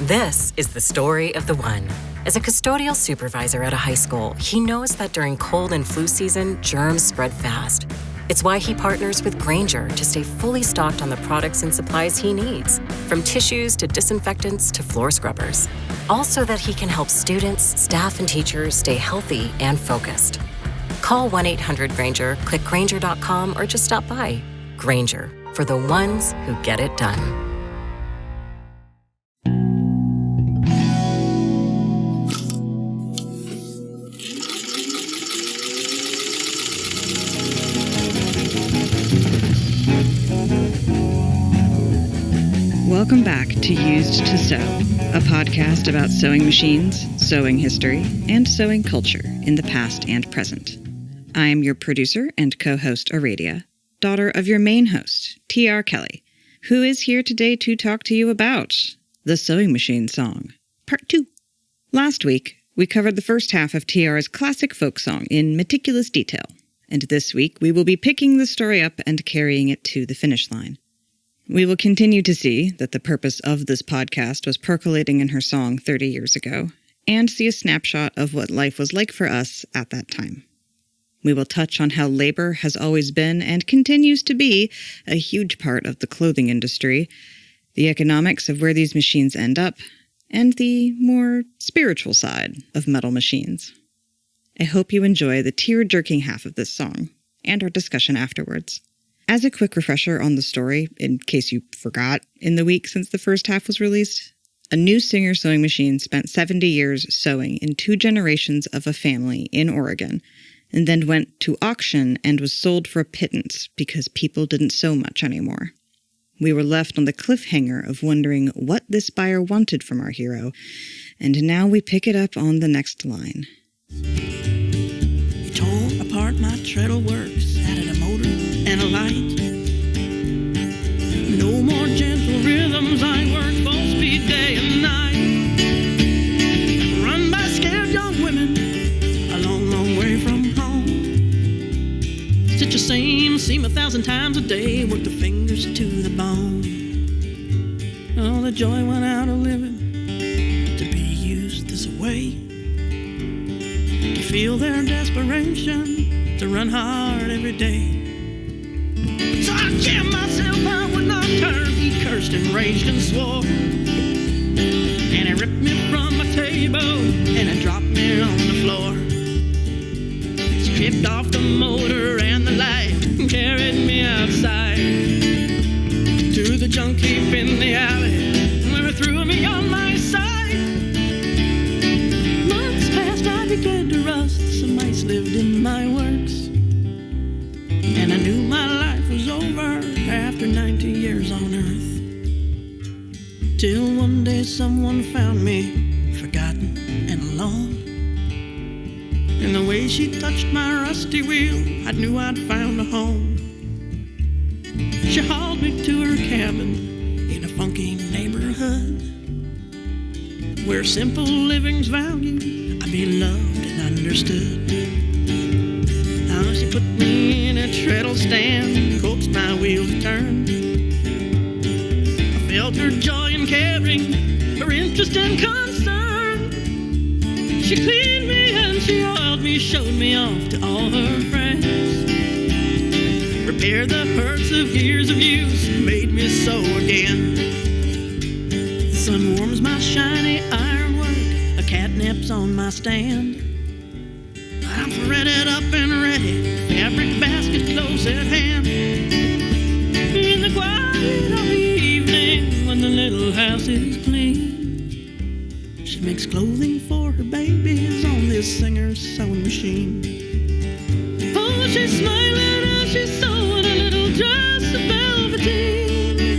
This is the story of the one. As a custodial supervisor at a high school, he knows that during cold and flu season, germs spread fast. It's why he partners with Grainger to stay fully stocked on the products and supplies he needs, from tissues to disinfectants to floor scrubbers. All so that he can help students, staff, and teachers stay healthy and focused. Call 1-800-GRAINGER, click Grainger.com, or just stop by. Grainger, for the ones who get it done. Welcome back to Used to Sew, a podcast about sewing machines, sewing history, and sewing culture in the past and present. I am your producer and co-host Aradia, daughter of your main host, T.R. Kelly, who is here today to talk to you about the Sewing Machine Song, Part 2. Last week, we covered the first half of T.R.'s classic folk song in meticulous detail, and this week we will be picking the story up and carrying it to the finish line. We will continue to see that the purpose of this podcast was percolating in her song 30 years ago, and see a snapshot of what life was like for us at that time. We will touch on how labor has always been and continues to be a huge part of the clothing industry, the economics of where these machines end up, and the more spiritual side of metal machines. I hope you enjoy the tear-jerking half of this song, and our discussion afterwards. As a quick refresher on the story, in case you forgot in the week since the first half was released, a new Singer sewing machine spent 70 years sewing in 2 generations of a family in Oregon, and then went to auction and was sold for a pittance because people didn't sew much anymore. We were left on the cliffhanger of wondering what this buyer wanted from our hero, and now we pick it up on the next line. You tore apart my treadle works, added a motor and a light. No more gentle rhythms, I work full speed day and night. Run by scared young women, a long, long way from home. Stitch the same seam 1,000 times a day, work the fingers to the bone. Oh, the joy went out of living, to be used this way. To feel their desperation, to run hard every day. So I jammed myself, I would not turn. He cursed and raged and swore, and he ripped me from my table and he dropped me on the floor. Stripped off the motor and the light and carried me outside to the junk heap in the alley where he threw me on my side. Months passed, I began to rust. Some mice lived in my works, and I knew my life was over after 90 years on earth. Till one day someone found me, forgotten and alone. And the way she touched my rusty wheel, I knew I'd found a home. She hauled me to her cabin in a funky neighborhood, where simple living's valued, I'd be loved and understood. Now she put me in a treadle stand, coaxed my wheel to turn. I felt her joy in caring, her interest and concern. She cleaned me and she oiled me, showed me off to all her friends. Repaired the hurts of years of use, made me sew again. The sun warms my shiny ironwork, a catnap's on my stand. I'm threaded up and ready, fabric basket close at hand. In the quiet of the evening, when the little house is clean, she makes clothing for her babies on this Singer's sewing machine. Oh, she's smiling as she's sewing a little dress of velveteen.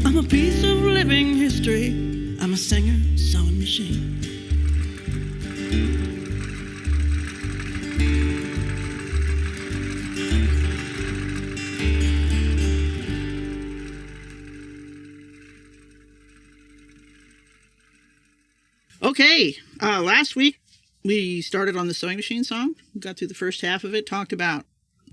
I'm a piece of living history, I'm a Singer sewing machine. Okay, last week we started on the Sewing Machine Song. We got through the first half of it, talked about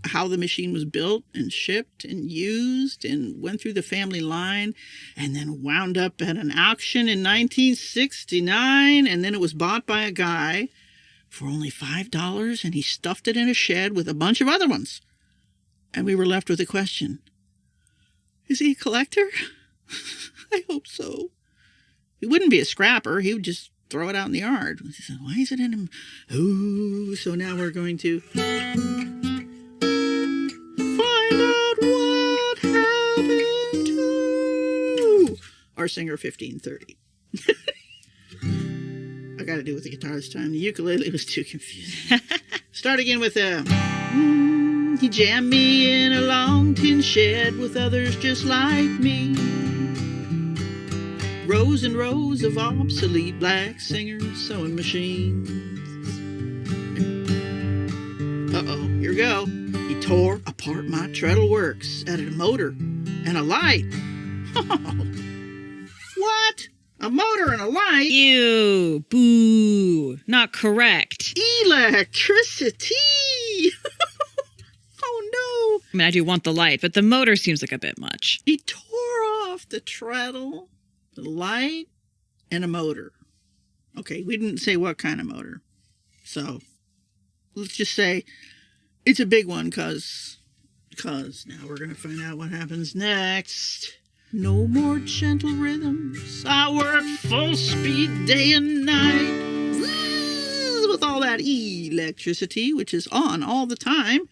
how the machine was built and shipped and used and went through the family line and then wound up at an auction in 1969. And then it was bought by a guy for only $5, and he stuffed it in a shed with a bunch of other ones. And we were left with a question. Is he a collector? I hope so. He wouldn't be a scrapper. He would just throw it out in the yard. He said, why is it in him? Ooh, so now we're going to find out what happened to our singer 1530. I got to do it with the guitar this time. The ukulele was too confusing. Start again with he jammed me in a long tin shed with others just like me. Rows and rows of obsolete black singers sewing machines. Uh-oh, here we go. He tore apart my treadle works, added a motor and a light. What? A motor and a light? Ew. Boo. Not correct. Electricity! Oh, no. I mean, I do want the light, but the motor seems like a bit much. He tore off the treadle, the light, and a motor. Okay, we didn't say what kind of motor. So, let's just say it's a big one, because now we're going to find out what happens next. No more gentle rhythms. I work full speed day and night. With all that electricity, which is on all the time.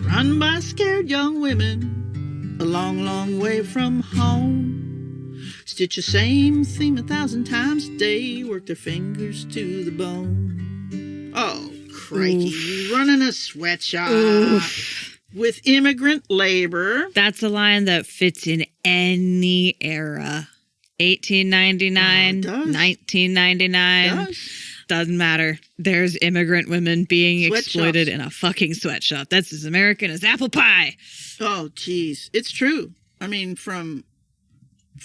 Run by scared young women a long, long way from home. Stitch the same theme 1,000 times a day. Work their fingers to the bone. Oh, crikey. Oof. Running a sweatshop. Oof. With immigrant labor. That's a line that fits in any era. 1899, 1999. Doesn't matter. There's immigrant women being exploited in a fucking sweatshop. That's as American as apple pie. Oh, geez. It's true. I mean, from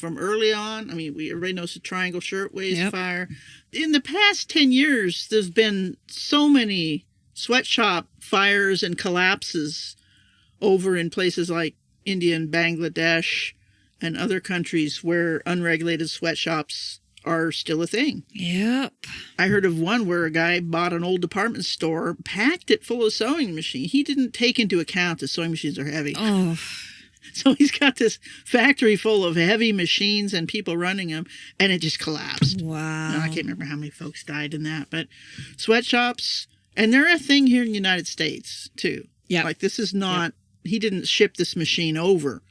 early on, I mean, everybody knows the triangle shirtwaist fire. In the past 10 years, there's been so many sweatshop fires and collapses over in places like India and Bangladesh and other countries where unregulated sweatshops are still a thing. Yep. I heard of one where a guy bought an old department store, packed it full of sewing machines. He didn't take into account that sewing machines are heavy. Oh. So he's got this factory full of heavy machines and people running them, and it just collapsed. Wow. Now, I can't remember how many folks died in that, but sweatshops, and they're a thing here in the United States, too. Yeah. Like, this is not... He didn't ship this machine over.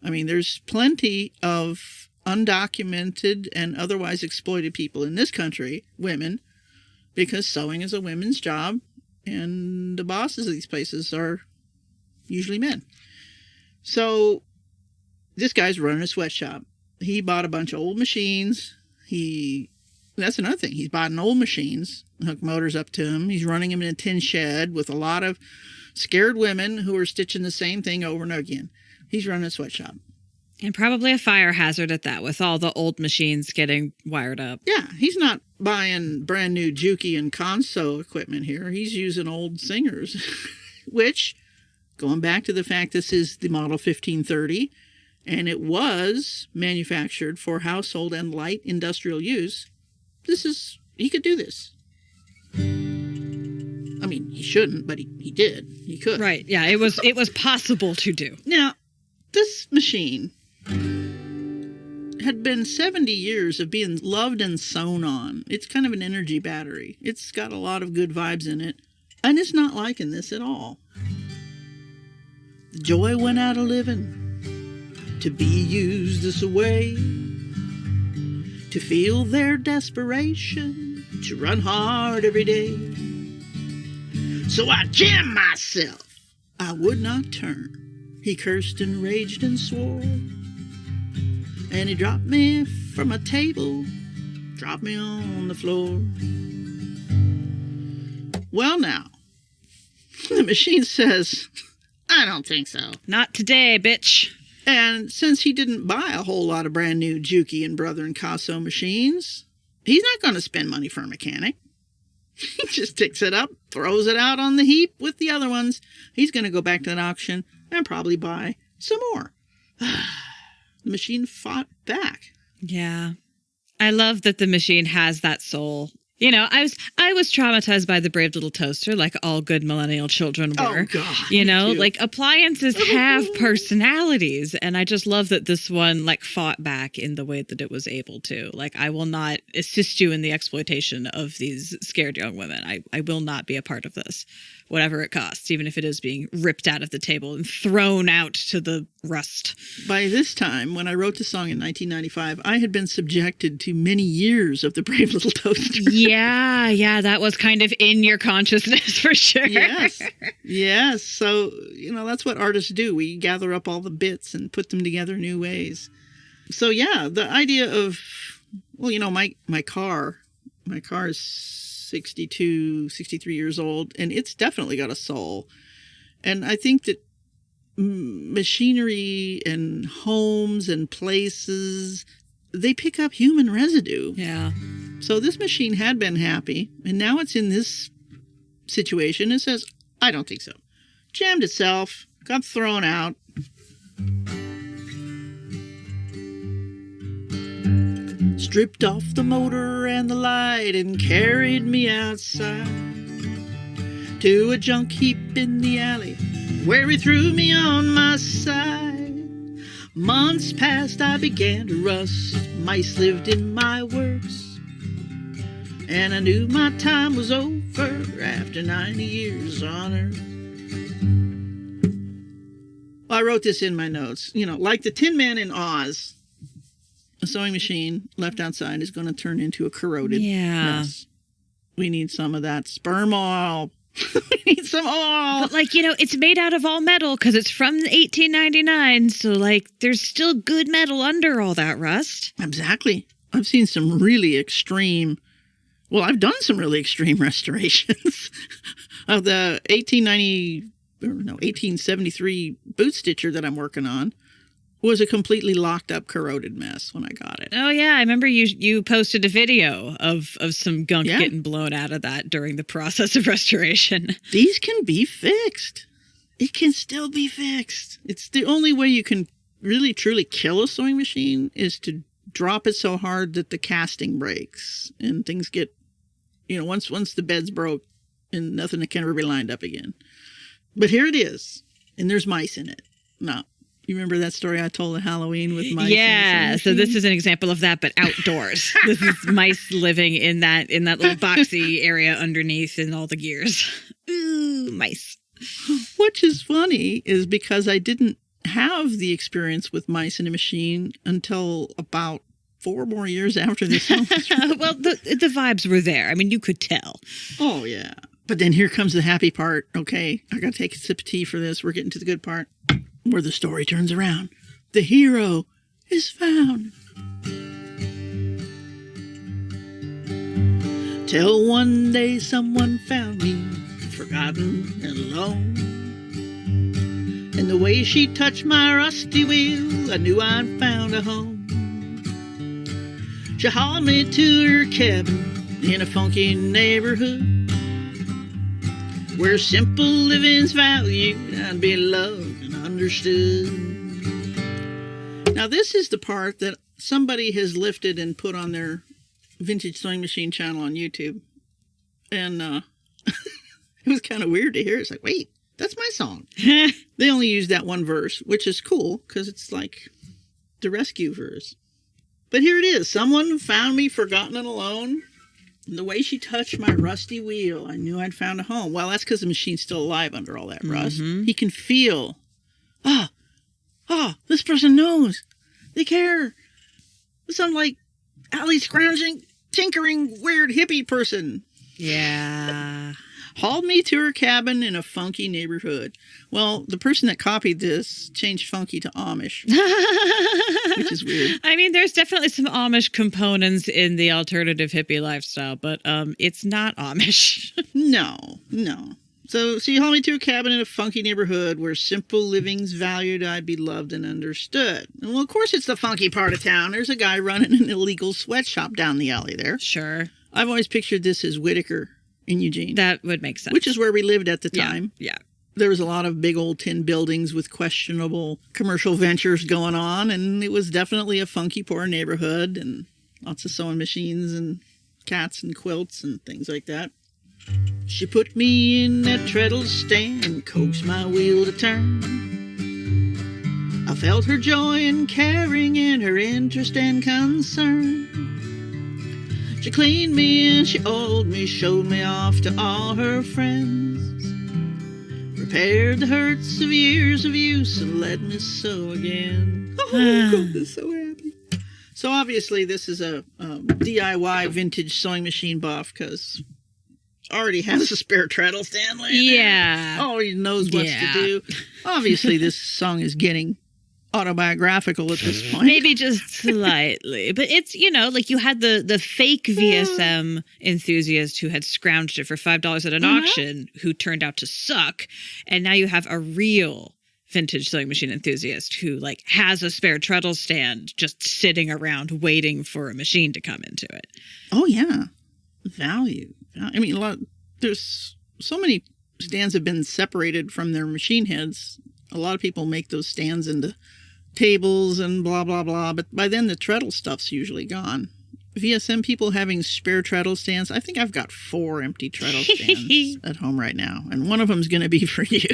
I mean, there's plenty of undocumented and otherwise exploited people in this country, women, because sewing is a women's job, and the bosses of these places are usually men. So this guy's running a sweatshop. He bought a bunch of old machines. That's another thing. He's bought old machines, hooked motors up to him. He's running them in a tin shed with a lot of scared women who are stitching the same thing over and over again. He's running a sweatshop. And probably a fire hazard at that, with all the old machines getting wired up. Yeah, he's not buying brand new Juki and Conso equipment here. He's using old singers, which, going back to the fact this is the model 1530, and it was manufactured for household and light industrial use, he could do this. I mean, he shouldn't, but he did. He could. Right, yeah, it was possible to do. Now, this machine had been 70 years of being loved and sewn on. It's kind of an energy battery. It's got a lot of good vibes in it, and it's not liking this at all. The joy went out of living, to be used this way, to feel their desperation, to run hard every day. So I jammed myself, I would not turn. He cursed and raged and swore, and he dropped me from a table, dropped me on the floor. Well now, the machine says, I don't think so. Not today, bitch. And since he didn't buy a whole lot of brand new Juki and Brother and Casso machines, he's not going to spend money for a mechanic. He just picks it up, throws it out on the heap with the other ones. He's going to go back to that auction and probably buy some more. The machine fought back. Yeah. I love that the machine has that soul. You know, I was traumatized by the Brave Little Toaster, like all good millennial children were. Oh, God. You know, too. like appliances have personalities. And I just love that this one, like, fought back in the way that it was able to. Like, I will not assist you in the exploitation of these scared young women. I will not be a part of this, whatever it costs, even if it is being ripped out of the table and thrown out to the rust. By this time, when I wrote the song in 1995, I had been subjected to many years of the Brave Little Toaster. Yeah, that was kind of in your consciousness for sure. Yes. So, you know, that's what artists do. We gather up all the bits and put them together new ways. So, yeah, the idea of, well, you know, my car is 62, 63 years old, and it's definitely got a soul. And I think that machinery and homes and places, they pick up human residue. Yeah. So this machine had been happy, and now it's in this situation. It says, I don't think so. Jammed itself, got thrown out. Stripped off the motor and the light and carried me outside to a junk heap in the alley where he threw me on my side. Months passed, I began to rust. Mice lived in my works, and I knew my time was over after 90 years on Earth. I wrote this in my notes. You know, like the Tin Man in Oz, a sewing machine left outside is going to turn into a corroded mess. We need some of that sperm oil. We need some oil. But, like, you know, it's made out of all metal because it's from 1899. So, like, there's still good metal under all that rust. Exactly. I've seen some really extreme... Well, I've done some really extreme restorations of the 1873 boot stitcher that I'm working on. Was a completely locked up, corroded mess when I got it. Oh, yeah. I remember you posted a video of some gunk getting blown out of that during the process of restoration. These can be fixed. It can still be fixed. It's the only way you can really, truly kill a sewing machine is to drop it so hard that the casting breaks and things get, you know, once the bed's broke and nothing can ever be lined up again. But here it is. And there's mice in it. No. You remember that story I told at Halloween with mice? Yeah, so this is an example of that, but outdoors. This is mice living in that little boxy area underneath and all the gears. Ooh, mice. Which is funny is because I didn't have the experience with mice in a machine until about 4 more years after this. Well, the vibes were there. I mean, you could tell. Oh, yeah. But then here comes the happy part. Okay, I got to take a sip of tea for this. We're getting to the good part. Where the story turns around. The hero is found. Till one day someone found me, forgotten and alone. And the way she touched my rusty wheel, I knew I'd found a home. She hauled me to her cabin in a funky neighborhood, where simple living's valued, I'd be loved and understood. Now this is the part that somebody has lifted and put on their Vintage Sewing Machine channel on YouTube. And it was kind of weird to hear. It's like, wait, that's my song. They only used that one verse, which is cool because it's like the rescue verse. But here it is. Someone found me forgotten and alone. And the way she touched my rusty wheel, I knew I'd found a home. Well, that's because the machine's still alive under all that rust. He can feel, this person knows. They care. Some like alley scrounging, tinkering, weird hippie person. Yeah. Hauled me to her cabin in a funky neighborhood. Well, the person that copied this changed funky to Amish, which is weird. I mean, there's definitely some Amish components in the alternative hippie lifestyle, but it's not Amish. No. So you hauled me to a cabin in a funky neighborhood where simple living's valued, I'd be loved and understood. And well, of course, it's the funky part of town. There's a guy running an illegal sweatshop down the alley there. Sure. I've always pictured this as Whitaker in Eugene. That would make sense. Which is where we lived at the time. Yeah. There was a lot of big old tin buildings with questionable commercial ventures going on, and it was definitely a funky, poor neighborhood, and lots of sewing machines and cats and quilts and things like that. She put me in that treadle stand, coaxed my wheel to turn. I felt her joy and caring and her interest and concern. She cleaned me and she oiled me, showed me off to all her friends. Repaired the hurts of years of use and let me sew again. Oh, goodness, so happy. So obviously this is a DIY vintage sewing machine buff because already has a spare treadle stand laying there. Already knows what to do. Obviously this song is getting autobiographical at this point. Maybe just slightly. But it's, like you had the fake VSM enthusiast who had scrounged it for $5 at an auction who turned out to suck. And now you have a real vintage sewing machine enthusiast who has a spare treadle stand just sitting around waiting for a machine to come into it. Oh, yeah. Value. I mean, there's so many stands have been separated from their machine heads. A lot of people make those stands into tables and blah, blah, blah. But by then, the treadle stuff's usually gone. VSM people having spare treadle stands. I think I've got 4 empty treadle stands at home right now. And one of them's going to be for you.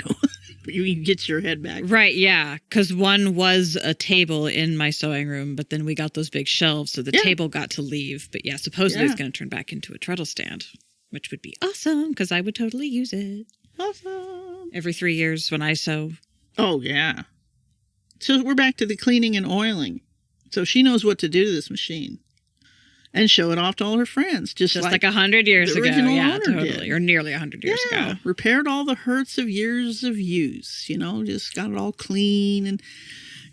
You get your head back. Right, yeah. Because one was a table in my sewing room, but then we got those big shelves, so the table got to leave. But yeah, supposedly it's going to turn back into a treadle stand, which would be awesome because I would totally use it. Awesome. Every 3 years when I sew. Oh, yeah. So we're back to the cleaning and oiling. So she knows what to do to this machine. And show it off to all her friends. Just like 100 years ago. Yeah, totally. Did. Or nearly 100 years ago. Repaired all the hurts of years of use. Just got it all clean and,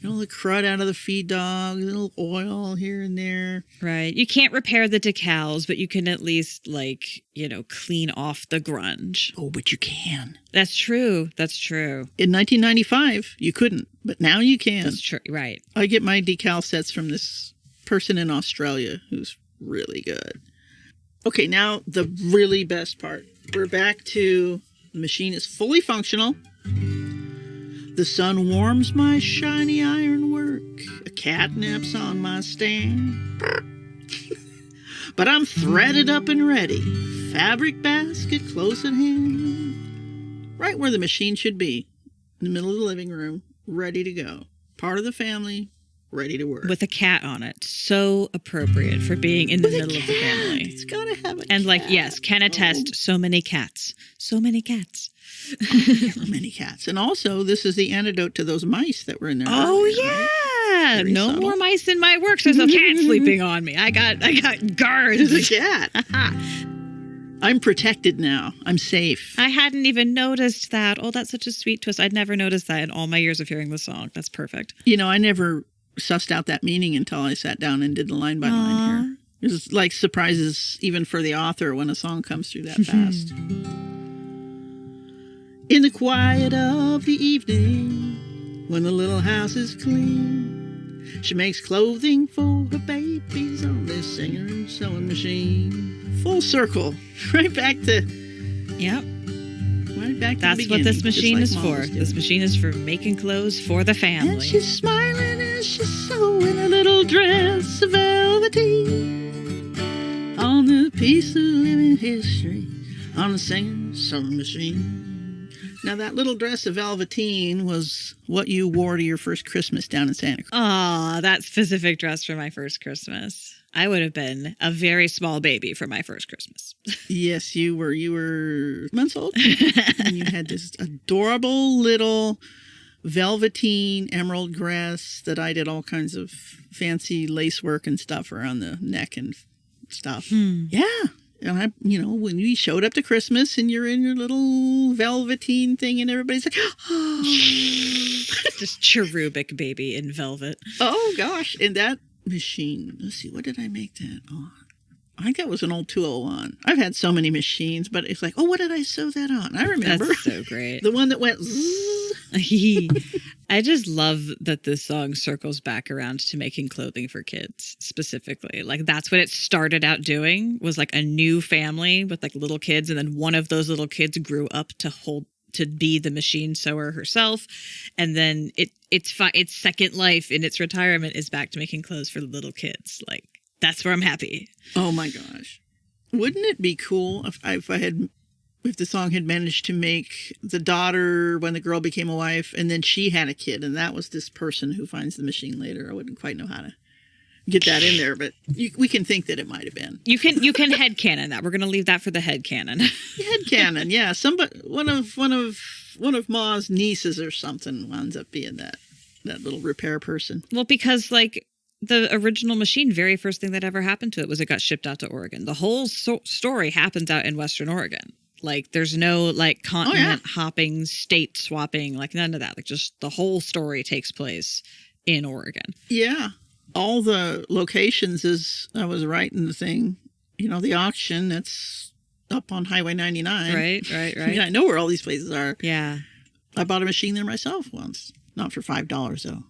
the crud out of the feed dog, a little oil here and there. Right. You can't repair the decals, but you can at least, clean off the grunge. Oh, but you can. That's true. In 1995, you couldn't, but now you can. That's true. Right. I get my decal sets from this person in Australia who's really good. Okay, now the really best part. We're back to the machine is fully functional. The sun warms my shiny ironwork. A cat naps on my stand. But I'm threaded up and ready. Fabric basket close at hand. Right where the machine should be. In the middle of the living room, ready to go. Part of the family, ready to work. With a cat on it. So appropriate for being in the middle of the family. It's got to have a cat. And yes, can attest, so many cats. So many cats. There were many cats. And also, this is the antidote to those mice that were in there. Oh, earlier, yeah. right? No more mice in my work. There's a cat sleeping on me. I got guards. There's a cat. I'm protected now. I'm safe. I hadn't even noticed that. Oh, that's such a sweet twist. I'd never noticed that in all my years of hearing the song. That's perfect. I never sussed out that meaning until I sat down and did the line by line here. It was like surprises even for the author when a song comes through that fast. In the quiet of the evening, when the little house is clean, she makes clothing for her babies on this singer and sewing machine. Full circle. Right back to... Yep. Right back to That's the beginning. what this machine is for. Mama's This machine is for making clothes for the family. And she's smiling as she's sewing a little dress of velveteen on the piece of living history on the singer sewing machine. Now, that little dress of velveteen was what you wore to your first Christmas down in Santa Cruz. Aw, that specific dress for my first Christmas. I would have been a very small baby for my first Christmas. Yes, you were. You were months old. And you had this adorable little velveteen emerald dress that I did all kinds of fancy lace work and stuff around the neck and stuff. Yeah. And when we showed up to Christmas and you're in your little velveteen thing and everybody's like, oh. Just cherubic baby in velvet. Oh, gosh. And that machine, let's see, what did I make that on? I think that was an old 201. I've had so many machines, but it's like, oh, what did I sew that on? I remember. That's so great. The one that went zzz. I just love that this song circles back around to making clothing for kids specifically. Like that's what it started out doing, was like a new family with like little kids. And then one of those little kids grew up to be the machine sewer herself. And then its second life in its retirement is back to making clothes for the little kids. Like that's where I'm happy. Oh my gosh. Wouldn't it be cool if the song had managed to make the daughter when the girl became a wife, and then she had a kid, and that was this person who finds the machine later? I wouldn't quite know how to get that in there, but we can think that it might have been. You can headcanon that. We're going to leave that for the headcanon. Headcanon, yeah. One of Ma's nieces or something winds up being that little repair person. Well, because like the original machine, very first thing that ever happened to it was it got shipped out to Oregon. The whole story happens out in Western Oregon. Like there's no like continent hopping, state swapping, like none of that. Like just the whole story takes place in Oregon. Yeah. All the locations, as I was writing the thing, the auction that's up on Highway 99. Right. I mean, I know where all these places are. Yeah. I bought a machine there myself once. Not for $5 though.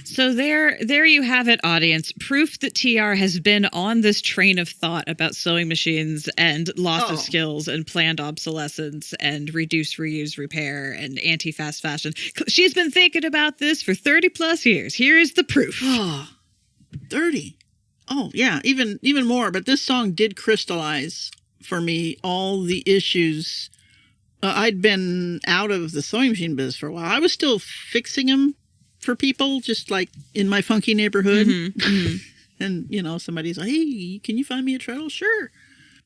So there you have it, audience. Proof that TR has been on this train of thought about sewing machines and loss of skills and planned obsolescence and reduce, reuse, repair and anti-fast fashion. She's been thinking about this for 30 plus years. Here is the proof. 30. Oh, yeah, even more. But this song did crystallize for me all the issues. I'd been out of the sewing machine business for a while. I was still fixing them for people, just like in my funky neighborhood. And, somebody's like, hey, can you find me a treadle? Sure.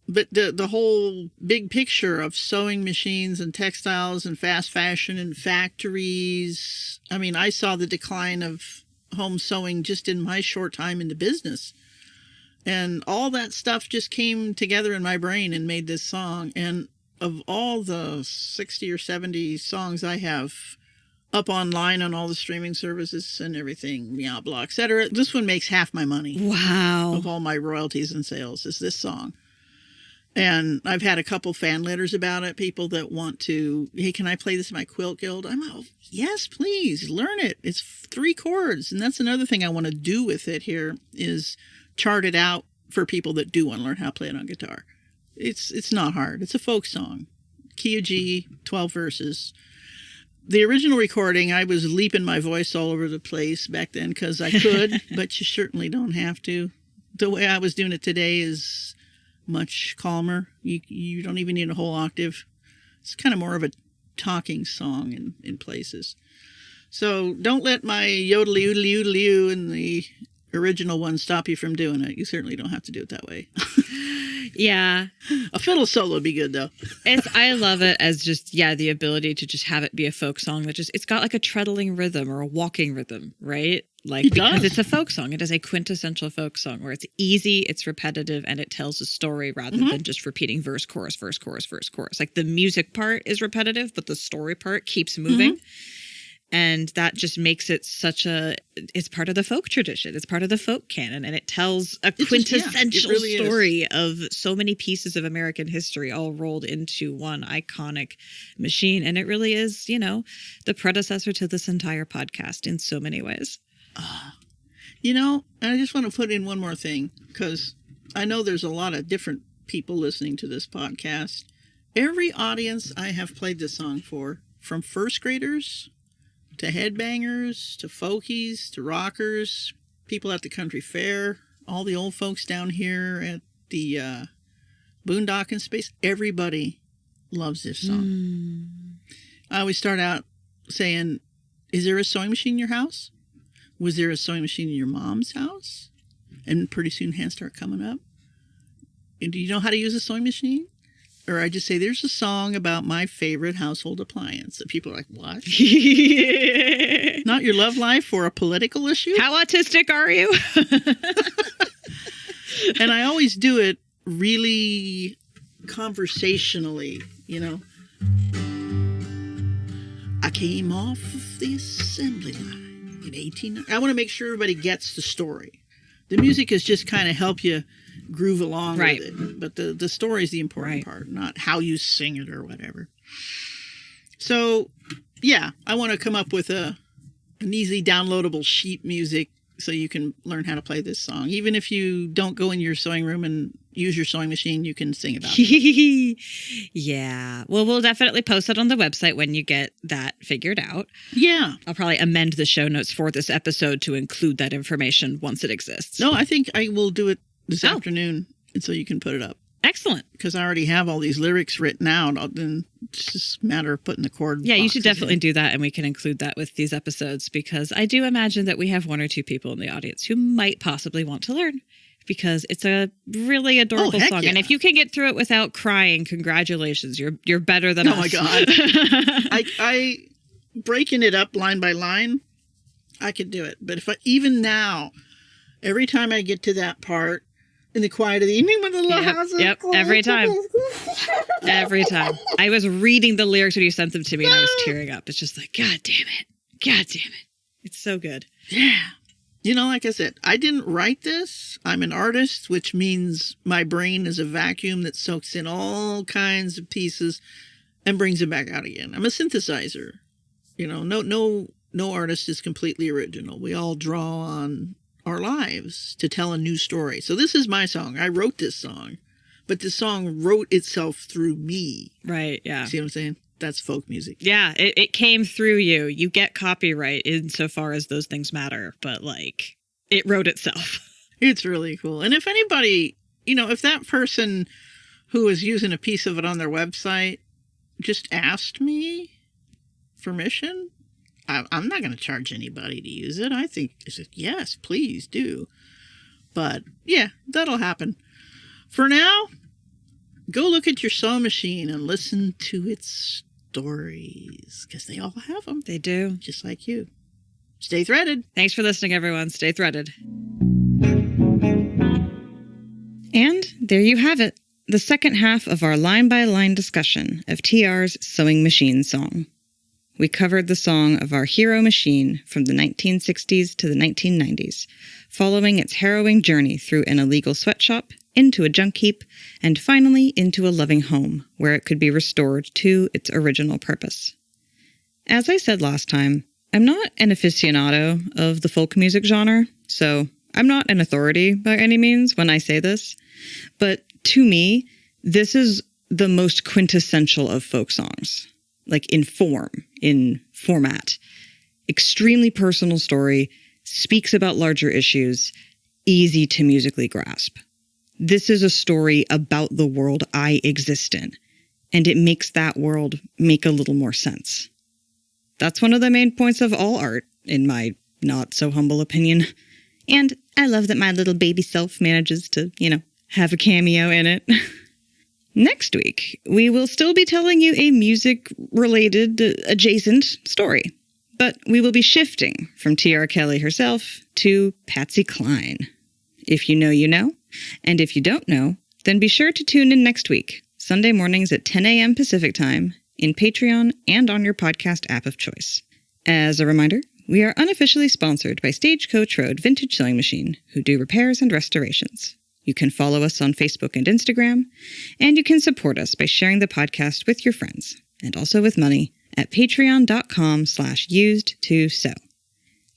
But the whole big picture of sewing machines and textiles and fast fashion and factories. I mean, I saw the decline of home sewing just in my short time in the business. And all that stuff just came together in my brain and made this song. And of all the 60 or 70 songs I have up online on all the streaming services and everything, Meow Blah, etc., this one makes half my money. Wow. Of all my royalties and sales is this song. And I've had a couple fan letters about it, people that want to, hey, can I play this in my quilt guild? I'm like, yes, please, learn it. It's 3 chords. And that's another thing I want to do with it here is chart it out for people that do want to learn how to play it on guitar. It's not hard. It's a folk song. Key of G, 12 verses. The original recording, I was leaping my voice all over the place back then because I could, but you certainly don't have to. The way I was doing it today is much calmer. You don't even need a whole octave. It's kind of more of a talking song in places. So don't let my yodely oodly oodly oo in the original one stop you from doing it. You certainly don't have to do it that way. Yeah. A fiddle solo would be good, though. I love it as just, the ability to just have it be a folk song that it's got like a treadling rhythm or a walking rhythm, right? Like, because it's a folk song. It is a quintessential folk song where it's easy, it's repetitive, and it tells a story rather than just repeating verse, chorus, verse, chorus, verse, chorus. Like the music part is repetitive, but the story part keeps moving. And that just makes it it's part of the folk tradition. It's part of the folk canon. And it tells a quintessential story of so many pieces of American history all rolled into one iconic machine. And it really is, the predecessor to this entire podcast in so many ways. And I just want to put in one more thing, because I know there's a lot of different people listening to this podcast. Every audience I have played this song for, from first graders to headbangers, to folkies, to rockers, people at the country fair, all the old folks down here at the boondocking space, everybody loves this song. I always start out saying, is there a sewing machine in your house? Was there a sewing machine in your mom's house? And pretty soon hands start coming up. And do you know how to use a sewing machine? Or I just say, there's a song about my favorite household appliance. And people are like, what? Not your love life or a political issue? How autistic are you? And I always do it really conversationally, I came off of the assembly line in 18... I want to make sure everybody gets the story. The music is just kind of help you groove along with it. But the story is the important part, not how you sing it or whatever. So Yeah, I want to come up with an easy downloadable sheet music so you can learn how to play this song. Even if you don't go in your sewing room and use your sewing machine, you can sing about it. Yeah. Well, we'll definitely post it on the website when you get that figured out. Yeah. I'll probably amend the show notes for this episode to include that information once it exists. No, I think I will do it this afternoon, and so you can put it up. Excellent. Because I already have all these lyrics written out. Then it's just a matter of putting the chord. Yeah, you should definitely do that, and we can include that with these episodes, because I do imagine that we have one or two people in the audience who might possibly want to learn, because it's a really adorable song. Yeah. And if you can get through it without crying, congratulations. You're better than us. Oh, my God. I breaking it up line by line, I could do it. But even now, every time I get to that part, in the quiet of the evening when the little house is quiet. Every time. Every time. I was reading the lyrics when you sent them to me and I was tearing up. It's just like, God damn it. God damn it. It's so good. Yeah. You know, like I said, I didn't write this. I'm an artist, which means my brain is a vacuum that soaks in all kinds of pieces and brings them back out again. I'm a synthesizer. You know, no artist is completely original. We all draw on our lives to tell a new story. So this is my song. I wrote this song, but the song wrote itself through me. Right, yeah. See what I'm saying? That's folk music. Yeah, it came through you. You get copyright insofar as those things matter, but like, it wrote itself. It's really cool. And if anybody, if that person who was using a piece of it on their website just asked me permission, I'm not going to charge anybody to use it. I think, yes, please do. But, yeah, that'll happen. For now, go look at your sewing machine and listen to its stories, because they all have them. They do. Just like you. Stay threaded. Thanks for listening, everyone. Stay threaded. And there you have it. The second half of our line-by-line discussion of TR's Sewing Machine song. We covered the song of our hero machine from the 1960s to the 1990s, following its harrowing journey through an illegal sweatshop, into a junk heap, and finally into a loving home where it could be restored to its original purpose. As I said last time, I'm not an aficionado of the folk music genre, so I'm not an authority by any means when I say this, but to me, this is the most quintessential of folk songs. Like in form, in format. Extremely personal story, speaks about larger issues, easy to musically grasp. This is a story about the world I exist in, and it makes that world make a little more sense. That's one of the main points of all art, in my not so humble opinion. And I love that my little baby self manages to, have a cameo in it. Next week, we will still be telling you a music-related, adjacent story. But we will be shifting from T.R. Kelly herself to Patsy Cline. If you know, you know. And if you don't know, then be sure to tune in next week, Sunday mornings at 10 a.m. Pacific Time, in Patreon and on your podcast app of choice. As a reminder, we are unofficially sponsored by Stagecoach Road Vintage Sewing Machine, who do repairs and restorations. You can follow us on Facebook and Instagram, and you can support us by sharing the podcast with your friends, and also with money, at patreon.com/used2sew.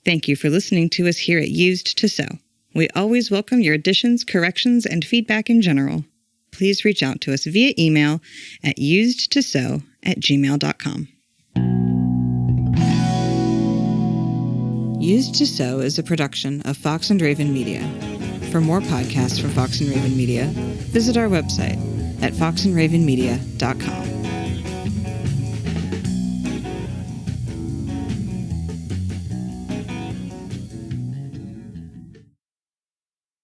Thank you for listening to us here at Used to Sew. We always welcome your additions, corrections, and feedback in general. Please reach out to us via email at usedtosew@gmail.com. Used to Sew is a production of Fox and Raven Media. For more podcasts from Fox and Raven Media, visit our website at foxandravenmedia.com.